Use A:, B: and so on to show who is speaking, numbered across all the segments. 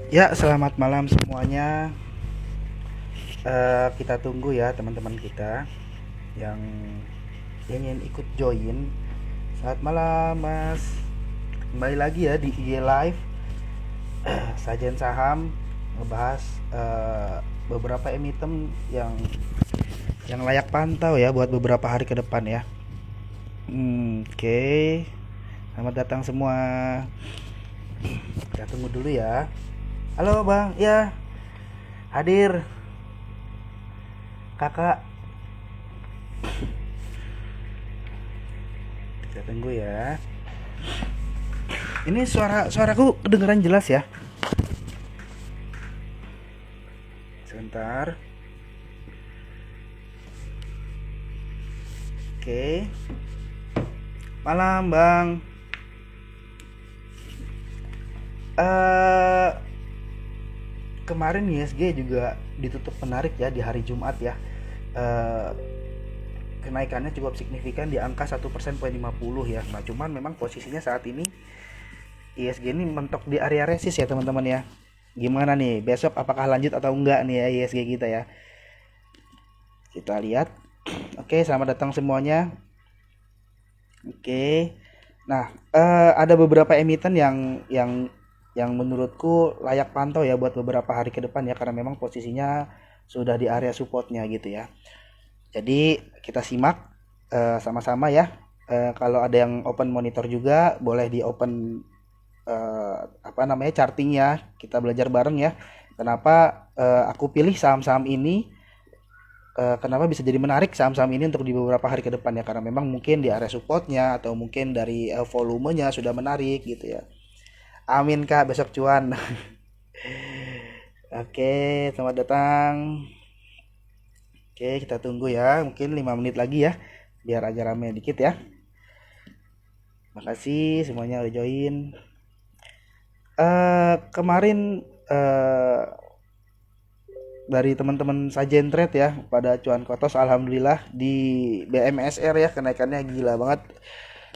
A: Ya, selamat malam semuanya. Kita tunggu ya teman-teman kita yang ingin ikut join. Selamat malam, Mas. Kembali lagi ya di IG Live Sajen Saham ngebahas beberapa emiten yang layak pantau ya buat beberapa hari ke depan ya. Oke. Selamat datang semua. Kita tunggu dulu ya. Halo, Bang. Ya, hadir. Kakak, kita tunggu ya. Ini suaraku kedengeran jelas ya? Sebentar. Oke. Malam, Bang. Eh Kemarin ISG juga ditutup menarik ya di hari Jumat ya. Eh Kenaikannya cukup signifikan di angka 1% 50 ya. Nah, cuman memang posisinya saat ini ISG ini mentok di area resist ya, teman-teman ya. Gimana nih? Besok apakah lanjut atau enggak nih ya ISG kita ya? Kita lihat. Oke, selamat datang semuanya. Oke. Nah, ada beberapa emiten yang menurutku layak pantau ya buat beberapa hari ke depan ya karena memang posisinya sudah di area supportnya gitu ya. Jadi kita simak sama-sama ya. Kalau ada yang open monitor juga boleh di open apa namanya chartingnya. Kita belajar bareng ya. Kenapa aku pilih saham-saham ini? Kenapa bisa jadi menarik saham-saham ini untuk di beberapa hari ke depan ya karena memang mungkin di area supportnya atau mungkin dari volumenya sudah menarik gitu ya. Amin kak, besok cuan. Oke, selamat datang. Oke, kita tunggu ya, mungkin 5 menit lagi ya, biar aja rame dikit ya. Makasih semuanya udah join. Kemarin dari teman-teman Sajen Trade ya pada cuan kotos, alhamdulillah di BMSR ya kenaikannya gila banget.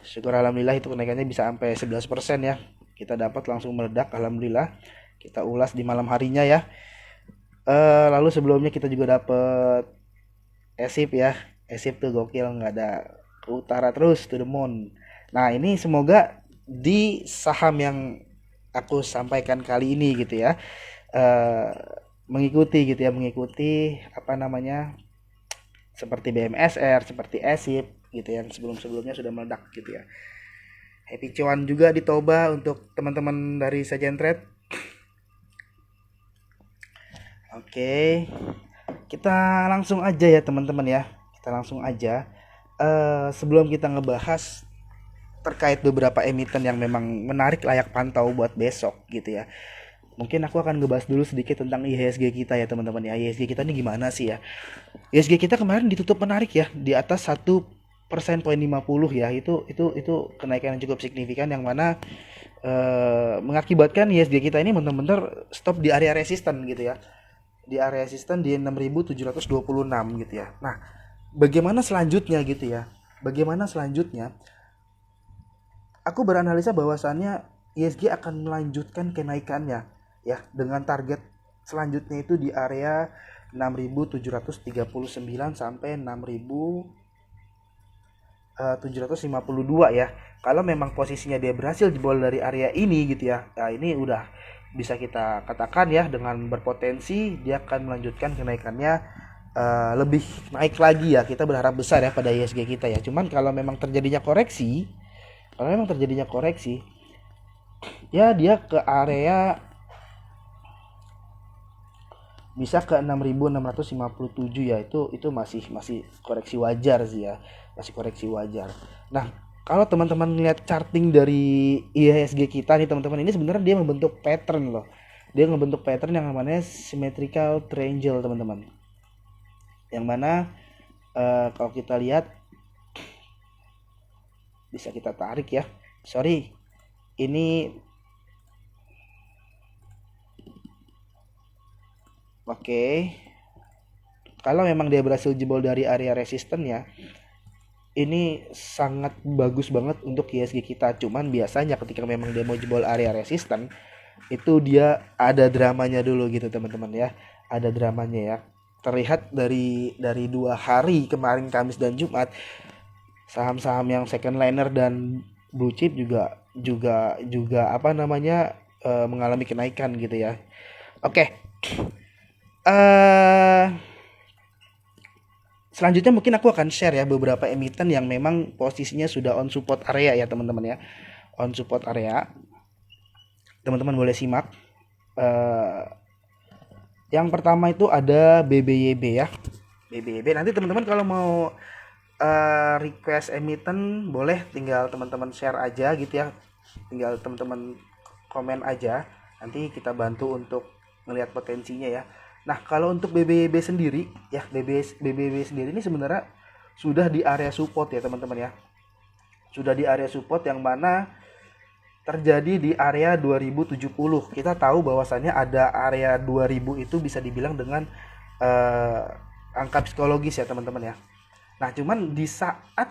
A: Syukur alhamdulillah itu kenaikannya bisa sampai 11% ya. Kita dapat langsung meledak alhamdulillah. Kita ulas di malam harinya ya. Lalu sebelumnya kita juga dapat ESIP ya. ESIP tuh gokil, nggak ada ke utara terus to the moon. Nah, ini semoga di saham yang aku sampaikan kali ini gitu ya. eh Mengikuti gitu ya, mengikuti apa namanya? Seperti BMSR, seperti ESIP gitu yang sebelum-sebelumnya sudah meledak gitu ya. Happy cuan juga ditoba untuk teman-teman dari Sajen Trade. Oke, kita langsung aja ya teman-teman ya. Kita langsung aja. Sebelum kita ngebahas terkait beberapa emiten yang memang menarik layak pantau buat besok gitu ya. Mungkin aku akan ngebahas dulu sedikit tentang IHSG kita ya teman-teman ya. IHSG kita ini gimana sih ya? IHSG kita kemarin ditutup menarik ya di atas 1% 50 ya. Itu kenaikan yang cukup signifikan yang mana mengakibatkan IHSG kita ini benar-benar stop di area resisten gitu ya. Di area resisten di 6.726 gitu ya. Nah, bagaimana selanjutnya gitu ya? Bagaimana selanjutnya? Aku beranalisa bahwasannya ISG akan melanjutkan kenaikannya ya dengan target selanjutnya itu di area 6.739 sampai 6.752 ya. Kalau memang posisinya dia berhasil jebol dari area ini gitu ya. Nah, ini udah bisa kita katakan ya dengan berpotensi dia akan melanjutkan kenaikannya lebih naik lagi ya. Kita berharap besar ya pada ISG kita ya. Cuman kalau memang terjadinya koreksi, ya dia ke area bisa ke 6.657 ya. Itu masih koreksi wajar sih ya. Masih koreksi wajar. Nah, kalau teman-teman lihat charting dari IHSG kita nih teman-teman, ini sebenarnya dia membentuk pattern loh. Dia membentuk pattern yang namanya symmetrical triangle teman-teman. Yang mana kalau kita lihat bisa kita tarik ya. Sorry, ini oke. Kalau memang dia berhasil jebol dari area resisten ya, ini sangat bagus banget untuk ISG kita. Cuman biasanya ketika memang dia mau jebol area resisten, itu dia ada dramanya dulu gitu teman-teman ya, ada dramanya ya. Terlihat dari 2 hari kemarin, Kamis dan Jumat, saham-saham yang second liner dan blue chip juga juga juga apa namanya, mengalami kenaikan gitu ya. Oke, eh selanjutnya mungkin aku akan share ya beberapa emiten yang memang posisinya sudah on support area ya teman-teman ya, on support area. Teman-teman boleh simak. eh yang pertama itu ada BBYB ya. BBYB nanti teman-teman kalau mau request emiten boleh tinggal teman-teman share aja gitu ya, tinggal teman-teman komen aja, nanti kita bantu untuk melihat potensinya ya. Nah kalau untuk BBYB sendiri ya, BBYB sendiri ini sebenarnya sudah di area support ya teman-teman ya, sudah di area support yang mana terjadi di area 2070. Kita tahu bahwasannya ada area 2000 itu bisa dibilang dengan eh, angka psikologis ya teman-teman ya. Nah, cuman di saat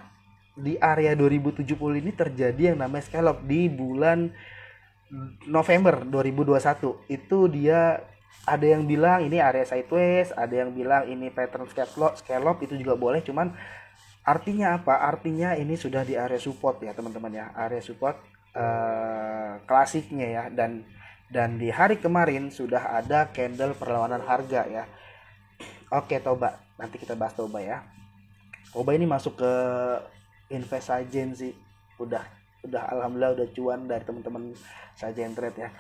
A: di area 2070 ini terjadi yang namanya scallop di bulan November 2021. Itu dia ada yang bilang ini area sideways, ada yang bilang ini pattern scallop itu juga boleh, cuman artinya apa? Artinya ini sudah di area support ya teman-teman ya, area support klasiknya ya, dan di hari kemarin sudah ada candle perlawanan harga ya. Oke, Toba, nanti kita bahas Toba ya. Toba ini masuk ke invest sajen sih, udah alhamdulillah udah cuan dari teman-teman sajen trade ya.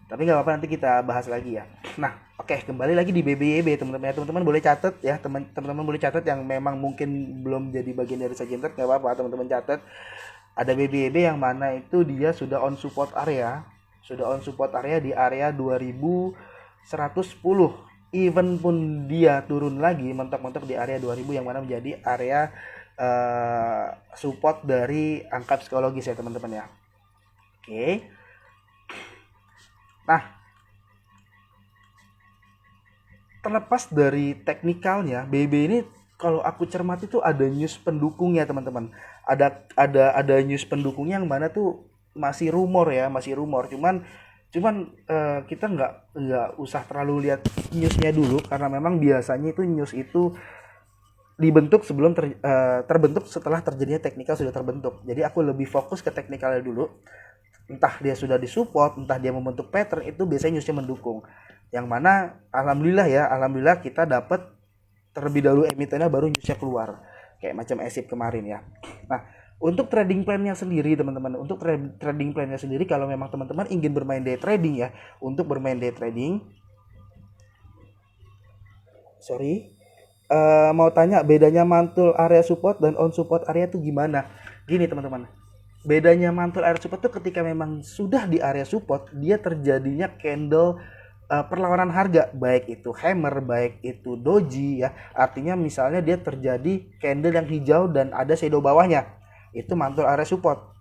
A: Tapi nggak apa-apa, nanti kita bahas lagi ya. Nah, oke, kembali lagi di BBYB teman-teman ya. Teman-teman boleh catat ya, teman-teman boleh catat yang memang mungkin belum jadi bagian dari sajen trade, nggak apa-apa teman-teman catat. Ada BBYB yang mana itu dia sudah on support area, di area 2110. Even pun dia turun lagi mentok-mentok di area 2000 yang mana menjadi area support dari angka psikologis ya teman-teman ya. Oke. Nah, terlepas dari teknikalnya, BB ini kalau aku cermati tuh ada news pendukungnya teman-teman. Ada news pendukung yang mana tuh masih rumor ya, masih rumor. Cuman kita nggak usah terlalu lihat newsnya dulu, karena memang biasanya itu news itu dibentuk sebelum terbentuk setelah terjadinya teknikal sudah terbentuk. Jadi aku lebih fokus ke teknikalnya dulu. Entah dia sudah disupport, entah dia membentuk pattern, itu biasanya newsnya mendukung. Yang mana alhamdulillah kita dapat terlebih dahulu emitennya baru newsnya keluar. Kayak macam ASIP kemarin ya. Nah, untuk trading plan-nya sendiri teman-teman, untuk trading plan-nya sendiri kalau memang teman-teman ingin bermain day trading ya, untuk bermain day trading, mau tanya bedanya mantul area support dan on support area itu gimana? Gini teman-teman, bedanya mantul area support itu ketika memang sudah di area support, dia terjadinya candle perlawanan harga, baik itu hammer, baik itu doji ya. Artinya misalnya dia terjadi candle yang hijau dan ada shadow bawahnya, itu mantul area support.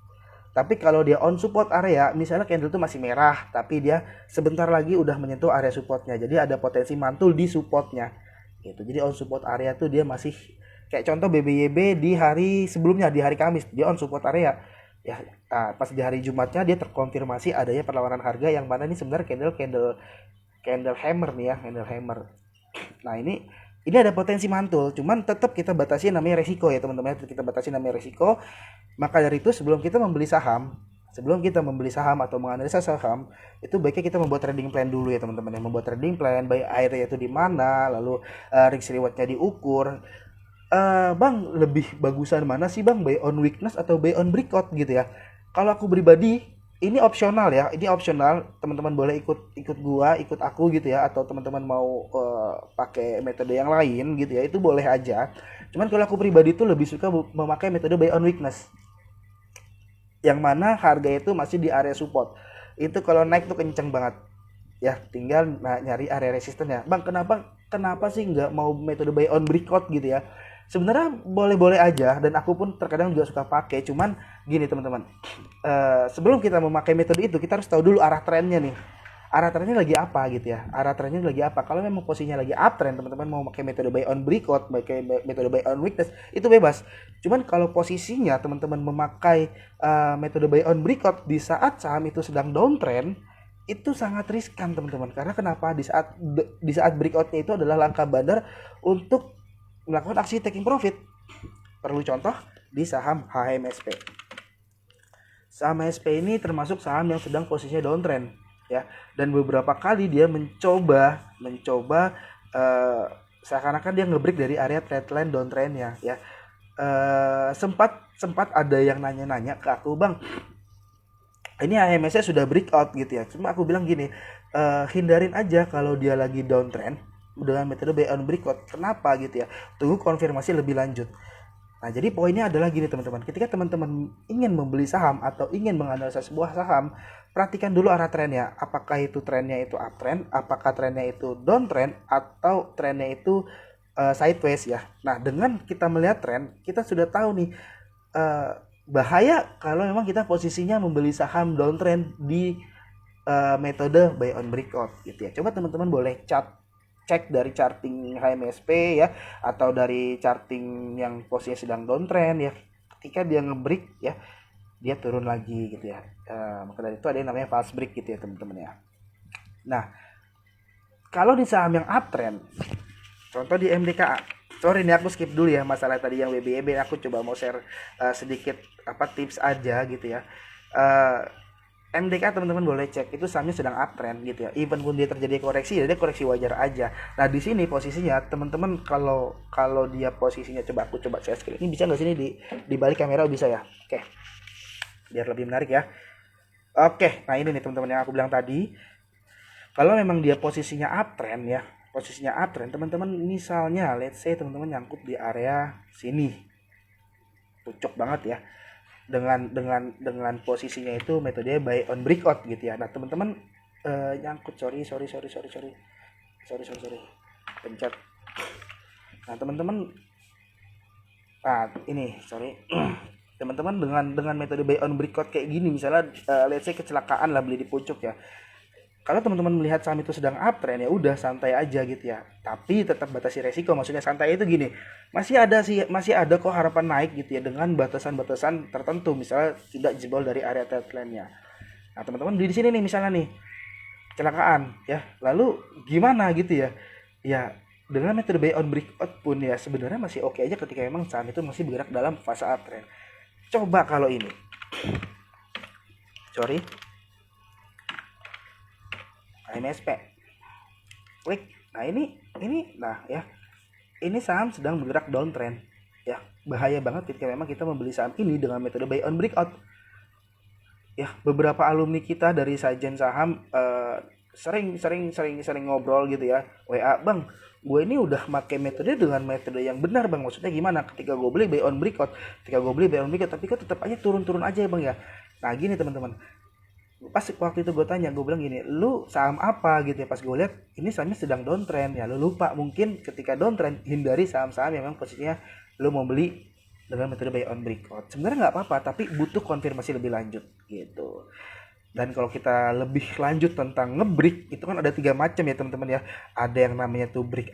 A: Tapi kalau dia on support area, misalnya candle itu masih merah, tapi dia sebentar lagi udah menyentuh area supportnya, jadi ada potensi mantul di supportnya gitu. Jadi on support area tuh dia masih kayak contoh BBYB di hari sebelumnya, di hari Kamis dia on support area ya. Pas di hari Jumatnya dia terkonfirmasi adanya perlawanan harga yang mana ini sebenarnya candle hammer nih ya, candle hammer. Nah ini ada potensi mantul, cuman tetap kita batasi namanya resiko ya teman-teman, kita batasi namanya resiko. Maka dari itu sebelum kita membeli saham atau menganalisa saham, itu baiknya kita membuat trading plan dulu ya teman-teman ya. Membuat trading plan, buy area itu di mana, lalu risk rewardnya diukur. Bang, lebih bagusan mana sih bang, buy on weakness atau buy on breakout gitu ya. Kalau aku pribadi ini opsional ya, ini opsional, teman-teman boleh ikut aku gitu ya, atau teman-teman mau pakai metode yang lain gitu ya, itu boleh aja. Cuman kalau aku pribadi itu lebih suka memakai metode buy on weakness, yang mana harga itu masih di area support. Itu kalau naik tuh kenceng banget ya, tinggal nyari area resisten ya. Bang, kenapa sih nggak mau metode buy on breakout gitu ya? Sebenarnya boleh-boleh aja, dan aku pun terkadang juga suka pakai. Cuman gini teman-teman, sebelum kita memakai metode itu, kita harus tahu dulu arah trennya nih. Arah trennya lagi apa gitu ya, arah trennya lagi apa. Kalau memang posisinya lagi uptrend, teman-teman mau pakai metode buy on breakout, pakai metode buy on weakness, itu bebas. Cuman kalau posisinya teman-teman memakai metode buy on breakout di saat saham itu sedang downtrend, itu sangat riskan teman-teman. Karena kenapa? Di saat breakoutnya itu adalah langkah bandar untuk melakukan aksi taking profit. Perlu contoh di saham HMSP. Saham HMSP ini termasuk saham yang sedang posisinya downtrend ya, dan beberapa kali dia mencoba seakan-akan dia ngebreak dari area trendline downtrendnya ya. Sempat ada yang nanya-nanya ke aku, Bang, ini AMS-nya sudah breakout gitu ya. Cuma aku bilang gini, hindarin aja kalau dia lagi downtrend dengan metode buy on breakout. Kenapa gitu ya? Tunggu konfirmasi lebih lanjut. Nah, jadi poinnya adalah gini teman-teman. Ketika teman-teman ingin membeli saham atau ingin menganalisa sebuah saham, perhatikan dulu arah trennya. Apakah itu trennya itu uptrend, apakah trennya itu downtrend, atau trennya itu sideways ya. Nah, dengan kita melihat tren, kita sudah tahu nih bahaya kalau memang kita posisinya membeli saham downtrend di metode buy on breakout gitu ya. Coba teman-teman boleh cek dari charting HMSP ya, atau dari charting yang posisinya sedang downtrend ya. Ketika dia ngebreak ya, dia turun lagi gitu ya. Maka dari itu ada yang namanya false break gitu ya teman-teman ya. Nah, kalau di saham yang uptrend, contoh di MDKA, sorry nih aku skip dulu ya masalah tadi yang WBEB, aku coba mau share sedikit tips aja gitu ya. MDK teman-teman boleh cek, itu sahamnya sedang uptrend gitu ya. Even pun dia terjadi koreksi, ya dia koreksi wajar aja. Nah di sini posisinya teman-teman, kalau dia posisinya, aku coba share screen. Ini bisa nggak sini di balik kamera bisa ya? Oke, biar lebih menarik ya. Oke, nah ini nih teman-teman yang aku bilang tadi. Kalau memang dia posisinya uptrend ya, teman-teman, misalnya let's say teman-teman nyangkut di area sini, pucuk banget ya, dengan posisinya itu metode buy on breakout gitu ya. Nah teman-teman nyangkut, sorry pencet. Nah teman-teman, ini sorry teman-teman, dengan metode buy on breakout kayak gini, misalnya let's say kecelakaan lah beli di pucuk ya. Kalau teman-teman melihat saham itu sedang uptrend, ya udah santai aja gitu ya. Tapi tetap batasi resiko. Maksudnya santai itu gini, masih ada kok harapan naik gitu ya, dengan batasan-batasan tertentu, misalnya tidak jebol dari area trendline-nya. Nah, teman-teman di sini nih misalnya nih kecelakaan ya. Lalu gimana gitu ya? Ya, dengan metode buy on breakout pun ya sebenarnya masih oke aja ketika memang saham itu masih bergerak dalam fase uptrend. Coba kalau ini. Sorry. MSP klik. Nah ini nah ya, ini saham sedang bergerak downtrend ya. Bahaya banget ketika memang kita membeli saham ini dengan metode buy on breakout ya. Beberapa alumni kita dari Sajen Saham sering ngobrol gitu ya, WA, Bang, gue ini udah pakai metode dengan metode yang benar, Bang. Maksudnya gimana? Ketika gue beli buy on breakout, tapi kok tetap aja turun aja ya, Bang ya. Nah gini teman-teman, pas waktu itu gue tanya, gue bilang gini, lu saham apa gitu ya. Pas gue lihat ini sahamnya sedang downtrend ya, lu lupa mungkin ketika downtrend hindari saham-saham yang memang posisinya lu mau beli dengan metode buy on breakout. Sebenarnya nggak apa-apa, tapi butuh konfirmasi lebih lanjut gitu. Dan kalau kita lebih lanjut tentang ngebreak, itu kan ada 3 macam ya teman-teman ya. Ada yang namanya tuh break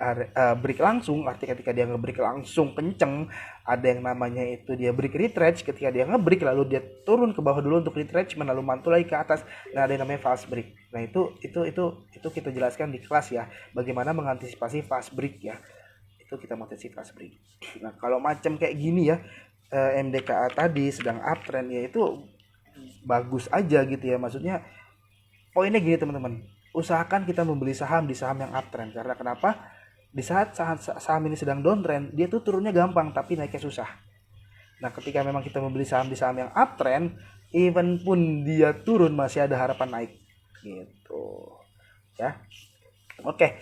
A: langsung, artinya ketika dia ngebreak langsung kenceng. Ada yang namanya itu dia break retrench, ketika dia ngebreak lalu dia turun ke bawah dulu untuk retrenchment lalu mantul lagi ke atas. Nah, ada yang namanya fast break. Nah, itu kita jelaskan di kelas ya, bagaimana mengantisipasi fast break ya. Itu kita mengantisipasi fast break. Nah, kalau macam kayak gini ya, MDKA tadi sedang uptrend ya, itu bagus aja gitu ya. Maksudnya poinnya gini teman-teman, usahakan kita membeli saham di saham yang uptrend. Karena kenapa? Di saat saham ini sedang downtrend, dia tuh turunnya gampang tapi naiknya susah. Nah ketika memang kita membeli saham di saham yang uptrend, even pun dia turun masih ada harapan naik gitu ya. Oke,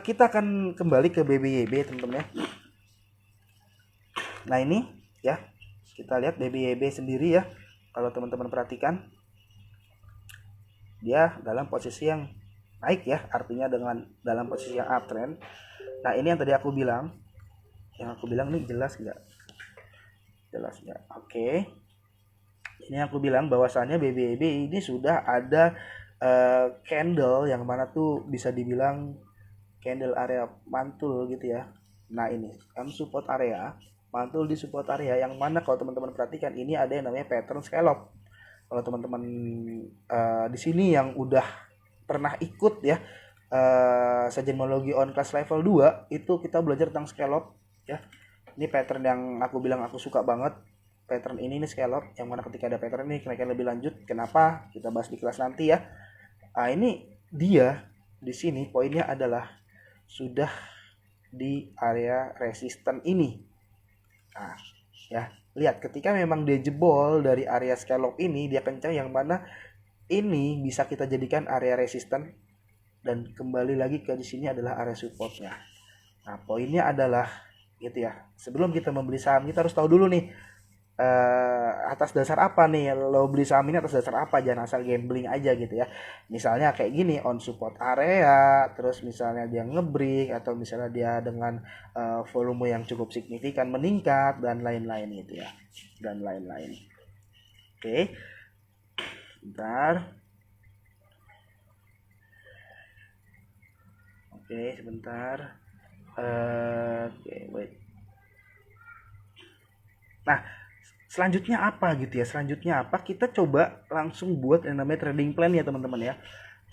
A: kita akan kembali ke BBYB teman-teman ya. Nah ini ya, kita lihat BBYB sendiri ya. Kalau teman-teman perhatikan, dia dalam posisi yang naik ya, artinya dengan dalam posisi yang uptrend. Nah ini yang tadi aku bilang, ini jelas nggak? Oke. Ini yang aku bilang bahwasannya BBB ini sudah ada candle yang mana tuh bisa dibilang candle area mantul gitu ya. Nah ini kan support area, mantul di support area yang mana kalau teman-teman perhatikan ini ada yang namanya pattern scallop. Kalau teman-teman di sini yang udah pernah ikut ya seismologi on class level 2 itu kita belajar tentang scallop ya. Ini pattern yang aku bilang aku suka banget. Pattern ini nih scallop, yang mana ketika ada pattern ini kenaikan lebih lanjut. Kenapa? Kita bahas di kelas nanti ya. Ini dia di sini poinnya adalah sudah di area resisten ini. Nah, ya, lihat ketika memang dia jebol dari area scallop ini, dia kencang, yang mana ini bisa kita jadikan area resisten dan kembali lagi ke di sini adalah area supportnya. Nah, poinnya adalah gitu ya. Sebelum kita membeli saham, kita harus tahu dulu nih atas dasar apa nih lo beli saham ini, atas dasar apa, jangan asal gambling aja gitu ya. Misalnya kayak gini, on support area, terus misalnya dia ngebreak, atau misalnya dia dengan volume yang cukup signifikan meningkat, dan lain-lain gitu ya, dan lain-lain. Oke, bentar. Oke, sebentar. Oke, wait. Nah, selanjutnya apa gitu ya? Selanjutnya apa? Kita coba langsung buat yang namanya trading plan ya teman-teman ya.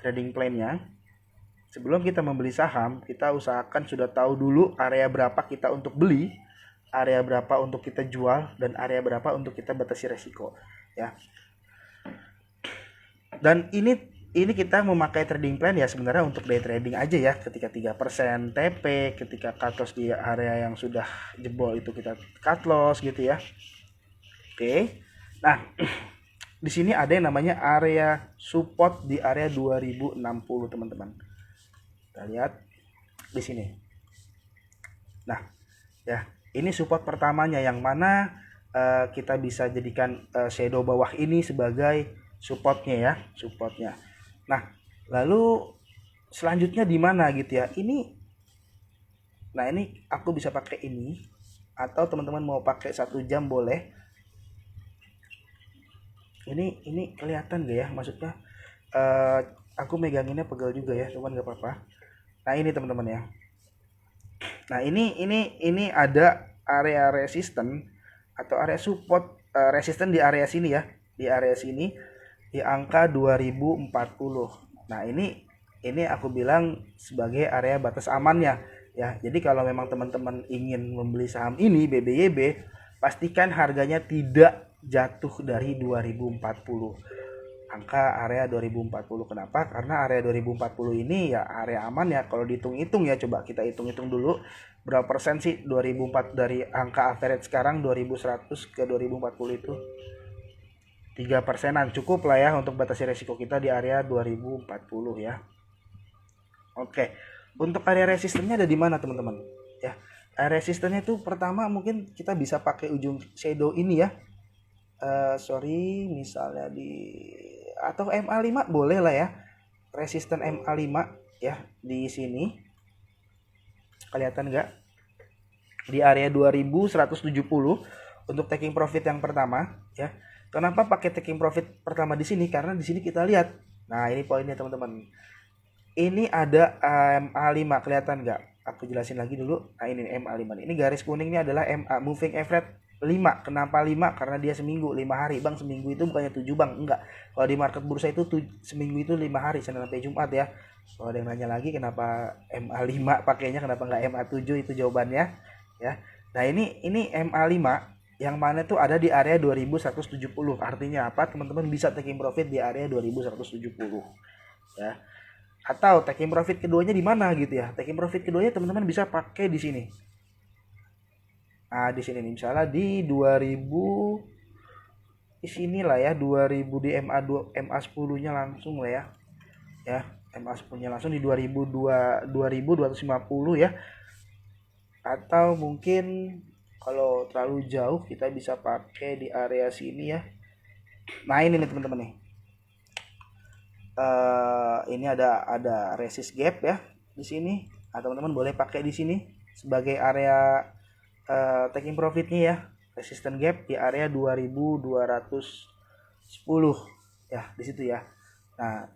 A: Trading plan-nya, sebelum kita membeli saham, kita usahakan sudah tahu dulu area berapa kita untuk beli, area berapa untuk kita jual, dan area berapa untuk kita batasi resiko ya. Dan ini kita memakai trading plan ya sebenarnya untuk day trading aja ya. Ketika 3% TP, ketika cut loss di area yang sudah jebol itu kita cut loss gitu ya. Oke. Nah, di sini ada yang namanya area support di area 2060 teman-teman. Kita lihat di sini. Nah, ya, ini support pertamanya yang mana kita bisa jadikan shadow bawah ini sebagai supportnya ya, supportnya. Nah, lalu selanjutnya di mana gitu ya? Nah ini aku bisa pakai ini, atau teman-teman mau pakai 1 jam boleh. Ini kelihatan gak ya, maksudnya aku meganginnya pegel juga ya, cuman gak apa-apa. Nah ini teman-teman ya. Nah ini ada area resisten atau area support, resisten di area sini ya, di area sini di angka 2040. Nah ini aku bilang sebagai area batas amannya ya. Jadi kalau memang teman-teman ingin membeli saham ini BBYB, pastikan harganya tidak jatuh dari 2040, angka area 2040. Kenapa? Karena area 2040 ini ya area aman ya. Kalau dihitung-hitung ya, coba kita hitung-hitung dulu berapa persen sih 2004 dari angka average sekarang 2100 ke 2040 itu 3%-an, cukup lah ya untuk batasi resiko kita di area 2040 ya. Oke, untuk area resistennya ada di mana teman-teman ya? Area resistennya itu pertama mungkin kita bisa pakai ujung shadow ini ya. Misalnya atau MA5 boleh lah ya, resisten MA5 ya, di sini kelihatan nggak, di area 2170 untuk taking profit yang pertama ya. Kenapa pakai taking profit pertama di sini? Karena di sini kita lihat, nah ini poinnya teman-teman, ini ada MA5, kelihatan nggak? Aku jelasin lagi dulu. Nah ini MA5, ini garis kuning ini adalah MA, moving average 5. Kenapa 5? Karena dia seminggu, 5 hari. Bang, seminggu itu bukannya 7 bang. Enggak. Kalau di market bursa itu seminggu itu 5 hari, Senin sampai Jumat ya. Kalau ada yang nanya lagi kenapa MA5 pakainya, kenapa enggak MA7, itu jawabannya ya. Nah ini MA5 yang mana tuh ada di area 2170. Artinya apa? Teman-teman bisa taking profit di area 2170 ya. Atau taking profit keduanya di mana gitu ya. Taking profit keduanya teman-teman bisa pakai di sini. Nah, di sini nih misalnya di 2000, di sinilah ya, 2000 di MA2, MA10-nya langsung lah ya. Ya, MA10-nya langsung di 2250 ya. Atau mungkin kalau terlalu jauh kita bisa pakai di area sini ya. Nah, ini nih teman-teman nih. Ini ada resist gap ya di sini. Nah, teman-teman boleh pakai di sini sebagai area taking profitnya ya, resistance gap di area 2210 ya, di situ ya. Nah,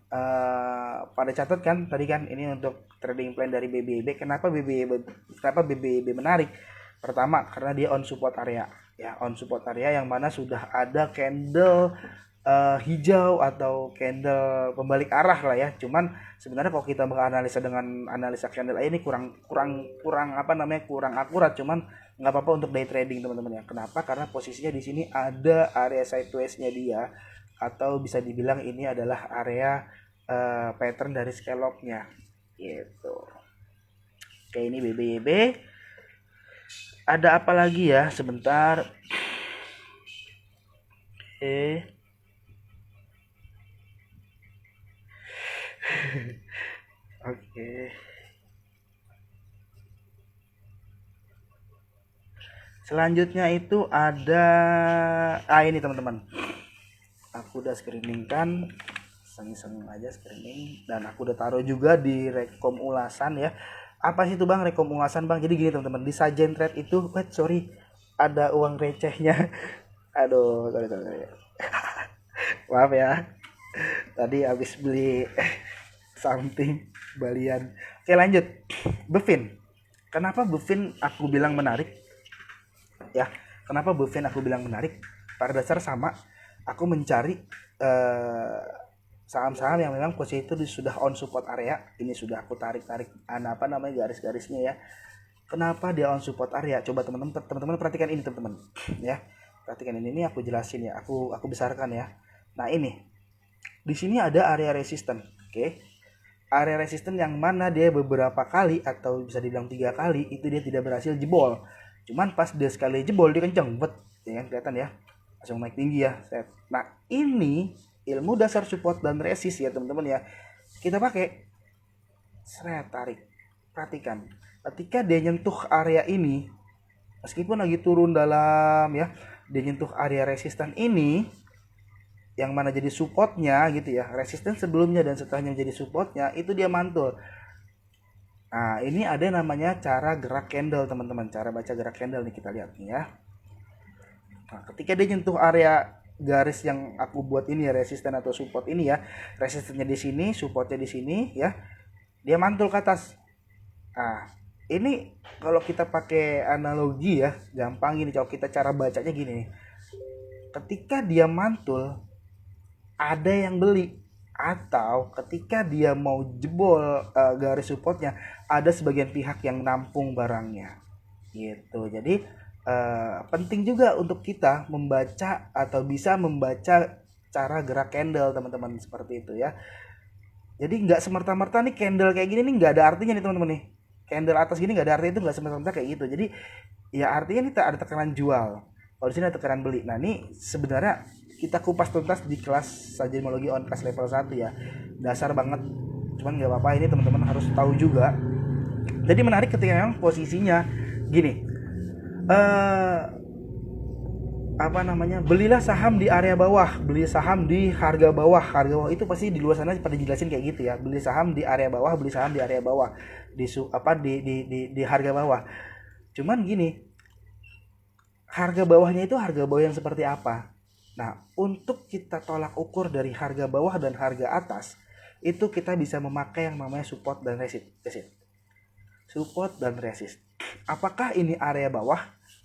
A: pada catat kan tadi kan ini untuk trading plan dari BBYB. Kenapa BBYB menarik? Pertama karena dia on support area ya, on support area yang mana sudah ada candle hijau atau candle pembalik arah lah ya. Cuman sebenarnya kalau kita menganalisa dengan analisa candle ini kurang kurang kurang apa namanya kurang akurat. Cuman nggak apa-apa untuk day trading teman-teman ya. Kenapa? Karena posisinya di sini ada area sideways-nya dia, atau bisa dibilang ini adalah area pattern dari scallop-nya gitu. Oke, ini BBYB. Ada apa lagi ya? Sebentar. Oke. Selanjutnya itu ada ini teman-teman. Aku udah screening kan, iseng-iseng aja screening, dan aku udah taruh juga di rekom ulasan ya. Apa sih itu Bang rekom ulasan Bang? Jadi gini teman-teman, di Sajen Trade itu, sorry, ada uang recehnya. Aduh, sorry. Maaf ya. Tadi habis beli something balian. Oke, lanjut. Bevin. Kenapa Bevin aku bilang menarik? Ya, kenapa Bevin aku bilang menarik? Pada dasar sama, aku mencari saham-saham yang memang posisi itu sudah on support area. Ini sudah aku tarik-tarik apa namanya garis-garisnya ya. Kenapa dia on support area? Coba teman-teman perhatikan ini teman-teman ya. Perhatikan ini aku jelasin ya. Aku besarkan ya. Nah, ini. Di sini ada area resisten, oke. Area resisten yang mana dia beberapa kali atau bisa dibilang 3 kali itu dia tidak berhasil jebol. Cuman pas dia sekali jebol dia kenceng bet, ya kan, kelihatan ya. Langsung naik tinggi ya. Nah, ini ilmu dasar support dan resist ya teman-teman ya. Kita pakai tarik. Perhatikan. Ketika dia nyentuh area ini, meskipun lagi turun dalam ya, dia nyentuh area resisten ini yang mana jadi supportnya gitu ya, resisten sebelumnya dan setelahnya menjadi supportnya, itu dia mantul. Nah, ini ada namanya cara gerak candle teman-teman, cara baca gerak candle nih, kita lihat nih ya. Nah, ketika dia nyentuh area garis yang aku buat ini ya, resisten atau support ini ya, resistennya di sini, supportnya di sini ya, dia mantul ke atas. Nah, ini kalau kita pakai analogi ya, gampang gini, kalau kita cara bacanya gini, ketika dia mantul ada yang beli, atau ketika dia mau jebol garis supportnya ada sebagian pihak yang nampung barangnya gitu. Jadi penting juga untuk kita membaca atau bisa membaca cara gerak candle teman-teman, seperti itu ya. Jadi nggak semerta-merta nih candle kayak gini nih nggak ada artinya nih teman-teman nih, candle atas gini nggak ada artinya, itu nggak semerta-merta kayak gitu. Jadi ya artinya nih ada tekanan jual, kalau di sini ada tekanan beli. Nah, ini sebenarnya kita kupas tuntas di kelas Sajimologi on kelas level 1 ya, dasar banget, cuman nggak apa-apa, ini teman-teman harus tahu juga. Jadi menarik ketika memang posisinya gini, apa namanya, belilah saham di area bawah, beli saham di harga bawah itu pasti di luar sana pada jelasin kayak gitu ya, beli saham di area bawah, beli saham di area bawah, di harga bawah. Cuman gini, harga bawahnya itu harga bawah yang seperti apa? Nah, untuk kita tolak ukur dari harga bawah dan harga atas, itu kita bisa memakai yang namanya support dan resist. Support dan resist. Apakah ini area bawah?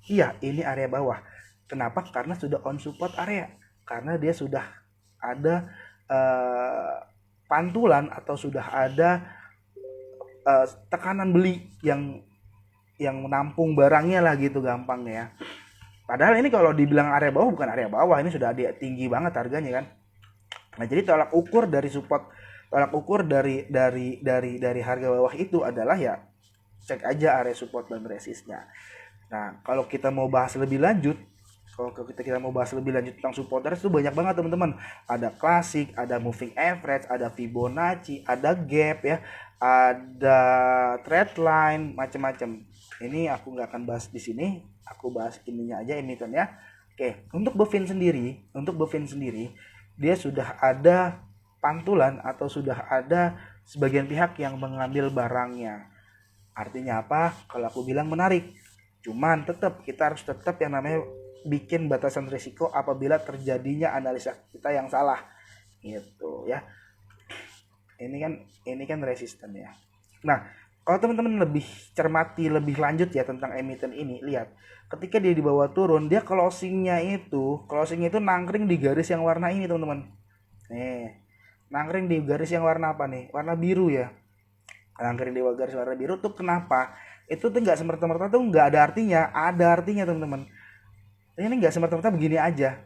A: Iya, ini area bawah. Kenapa? Karena sudah on support area. Karena dia sudah ada pantulan atau sudah ada tekanan beli yang menampung barangnya lah gitu gampangnya ya. Padahal ini kalau dibilang area bawah bukan area bawah, ini sudah tinggi banget harganya kan. Nah, jadi tolak ukur dari support, tolak ukur dari harga bawah itu adalah ya cek aja area support dan resistnya. Nah, kalau kita mau bahas lebih lanjut, tentang support dan resist itu banyak banget teman-teman. Ada klasik, ada moving average, ada Fibonacci, ada gap ya, ada trend line, macam-macam. Ini aku nggak akan bahas di sini, aku bahas ininya aja, emitennya. Oke, untuk Bovin sendiri, dia sudah ada pantulan atau sudah ada sebagian pihak yang mengambil barangnya. Artinya apa? Kalau aku bilang menarik. Cuman kita harus tetap yang namanya bikin batasan risiko apabila terjadinya analisa kita yang salah. Gitu ya. Ini kan resisten ya. Nah, Kalau teman-teman lebih cermati lebih lanjut ya tentang emiten ini, lihat ketika dia dibawa turun, dia closingnya itu nangkring di garis yang warna ini teman-teman. Nih, nangkring di garis yang warna apa nih? Warna biru ya. Nangkring di garis warna biru tuh kenapa? Itu tuh nggak semerta-merta tuh nggak ada artinya teman-teman. Ini nggak semerta-merta begini aja,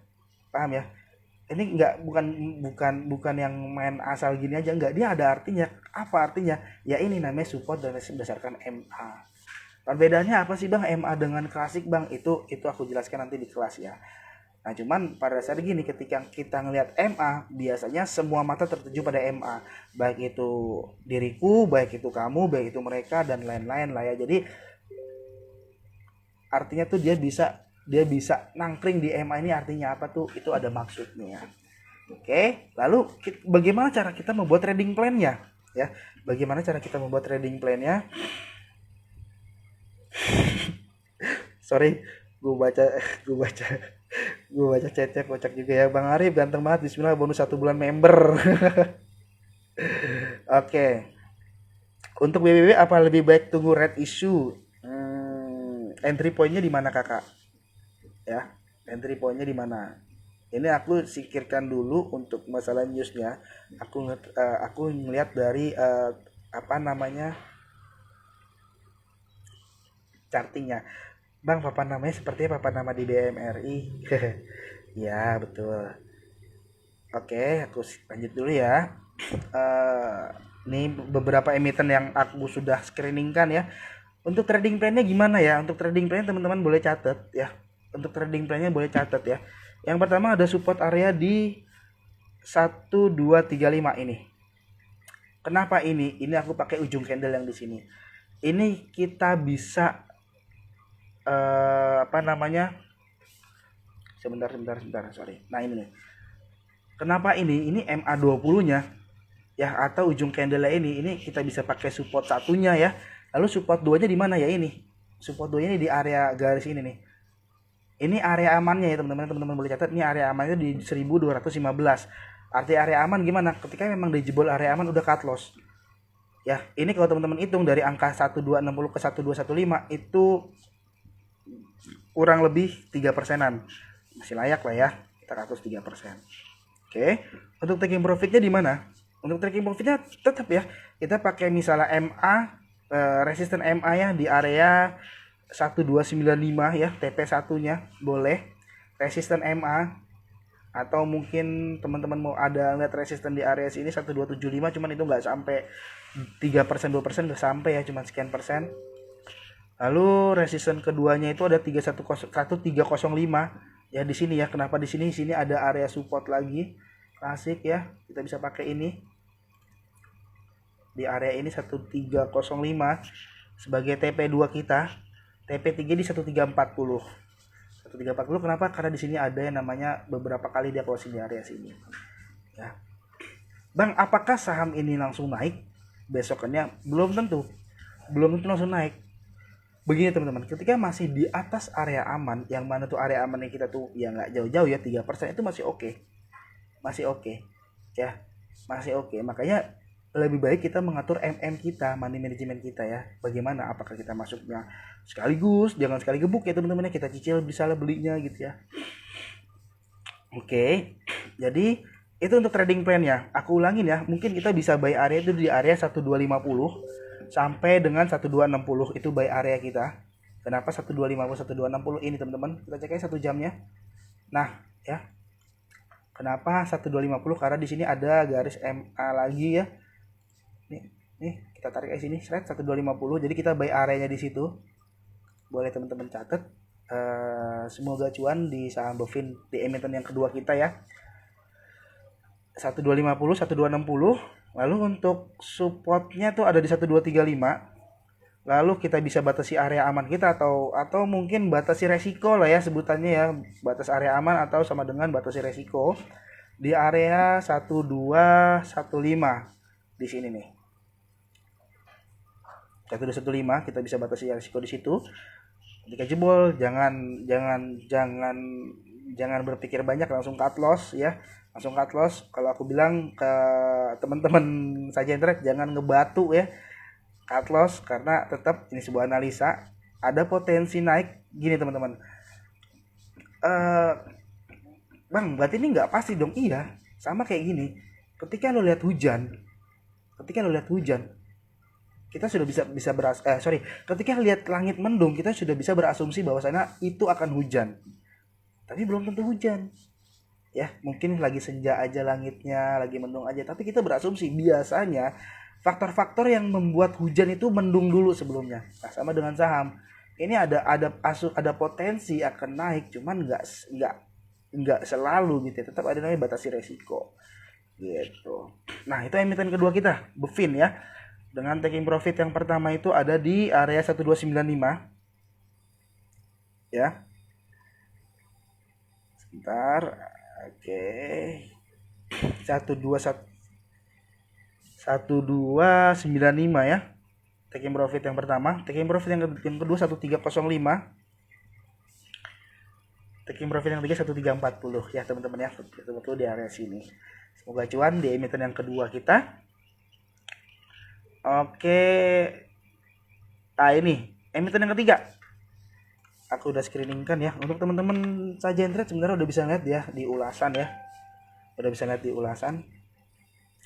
A: paham ya? Ini nggak bukan yang main asal gini aja, nggak, dia ada artinya. Apa artinya? Ya ini namanya support dan berdasarkan MA. Perbedaannya apa sih bang MA dengan klasik bang? Itu aku jelaskan nanti di kelas ya. Nah cuman pada saat gini ketika kita ngelihat MA, biasanya semua mata tertuju pada MA, baik itu diriku, baik itu kamu, baik itu mereka dan lain-lain lah ya. Jadi artinya tuh dia bisa nangkring di MA ini, artinya apa tuh? Itu ada maksudnya. Oke, lalu bagaimana cara kita membuat trading plan-nya? Ya, bagaimana cara kita membuat trading plan-nya? Sorry, gue baca gue baca gue baca chatnya kocak juga ya. Bang Arif ganteng banget, bismillah bonus 1 bulan member. Oke, untuk BBB apa lebih baik tunggu red issue? Entry point-nya di mana kakak? Ya, entry point-nya di mana? Ini aku singkirkan dulu untuk masalah newsnya. Aku ngelihat dari apa namanya, chartingnya. Bang, papan namanya sepertinya papan nama di BMRI. Ya betul. Oke, aku lanjut dulu ya. Eh, ini beberapa emiten yang aku sudah screeningkan ya. Untuk trading plan-nya gimana ya? Untuk trading plan teman-teman boleh catat ya. Untuk trading plan-nya boleh catat ya. Yang pertama ada support area di 1235 ini. Kenapa ini? Ini aku pakai ujung candle yang di sini. Ini kita bisa apa namanya? Sebentar, sorry. Nah, ini nih. Kenapa ini? Ini MA20-nya ya, atau ujung candle ini kita bisa pakai support satunya ya. Lalu support 2-nya di mana ya ini? Support 2-nya di area garis ini nih. Ini area amannya ya teman-teman. Teman-teman boleh catat, ini area amannya di 1215. Arti area aman gimana? Ketika memang dijebol area aman udah cut loss. Ya, ini kalau teman-teman hitung dari angka 1260 ke 1215 itu kurang lebih 3%-an. Masih layak lah ya, kita atas 3%. Oke, untuk taking profitnya di mana? Untuk taking profitnya tetap ya, kita pakai misalnya MA, resisten MA ya di area 1295 ya, TP1-nya boleh. Resisten MA, atau mungkin teman-teman mau ada lihat resisten di area sini 1275, cuman itu nggak sampai 3%, 2% nggak sampai ya, cuman sekian persen. Lalu resisten keduanya itu ada 1305 ya di sini ya. Kenapa di sini? Sini ada area support lagi klasik ya. Kita bisa pakai ini. Di area ini 1305 sebagai TP2 kita. TP3 di 1340. 1340 kenapa? Karena di sini ada yang namanya beberapa kali dia closing di area sini. Ya. Bang, apakah saham ini langsung naik besokannya? Belum tentu. Belum tentu langsung naik. Begini teman-teman, ketika masih di atas area aman, yang mana tuh area aman yang kita tuh ya nggak jauh-jauh ya, 3% itu masih oke. Masih oke. Ya, masih oke. Makanya lebih baik kita mengatur kita, money management kita ya. Bagaimana? Apakah kita masuknya sekaligus, jangan sekali gebuk ya teman-teman, kita cicil bisa belinya gitu ya. Oke. Jadi itu untuk trading plan ya. Aku ulangin ya, mungkin kita bisa buy area itu di area 1250 sampai dengan 1260, itu buy area kita. Kenapa 1250 1260 ini teman-teman? Kita cek aja 1 jamnya. Nah, ya. Kenapa 1250? Karena di sini ada garis MA lagi ya. Nih kita tarik aja sini, shred 1250. Jadi kita buy areanya di situ. Boleh teman-teman catat. Semoga cuan di saham Bovin di emiten yang kedua kita ya. 1250, 1260. Lalu untuk supportnya tuh ada di 1235. Lalu kita bisa batasi area aman kita atau mungkin batasi resiko lah ya sebutannya ya. Batas area aman atau sama dengan batasi resiko di area 1215 di sini nih. 1215 kita bisa batasi resiko di situ. Ketika jebol jangan berpikir banyak, langsung cut loss ya. Langsung cut loss. Kalau aku bilang ke teman-teman saja internet, jangan ngebatu ya. cut loss karena tetap ini sebuah analisa, ada potensi naik gini teman-teman. Bang, berarti ini nggak pasti dong. Iya, sama kayak gini. Ketika lo lihat hujan, ketika lo lihat hujan, kita sudah ketika lihat langit mendung, kita sudah bisa berasumsi bahwasanya itu akan hujan. Tapi belum tentu hujan. Ya, mungkin lagi senja aja langitnya, lagi mendung aja, tapi kita berasumsi biasanya faktor-faktor yang membuat hujan itu mendung dulu sebelumnya. Nah, sama dengan saham. Ini ada potensi akan naik, cuman nggak selalu gitu ya. Tetap ada namanya batasi resiko. Gitu. Nah, itu emiten kedua kita, Bevin ya. Dengan taking profit yang pertama itu ada di area 1295. Ya. Sebentar. Oke. 1295 ya. Taking profit yang pertama, taking profit yang kedua 1305. Taking profit yang ketiga 1340 ya teman-teman ya. Betul-betul di area sini. Semoga cuan di emiten yang kedua kita. Oke. Nah, ini emiten yang ketiga. Aku udah screeningkan ya. Untuk teman-teman saja yang trade sebenarnya udah bisa lihat ya di ulasan ya. Udah bisa lihat di ulasan.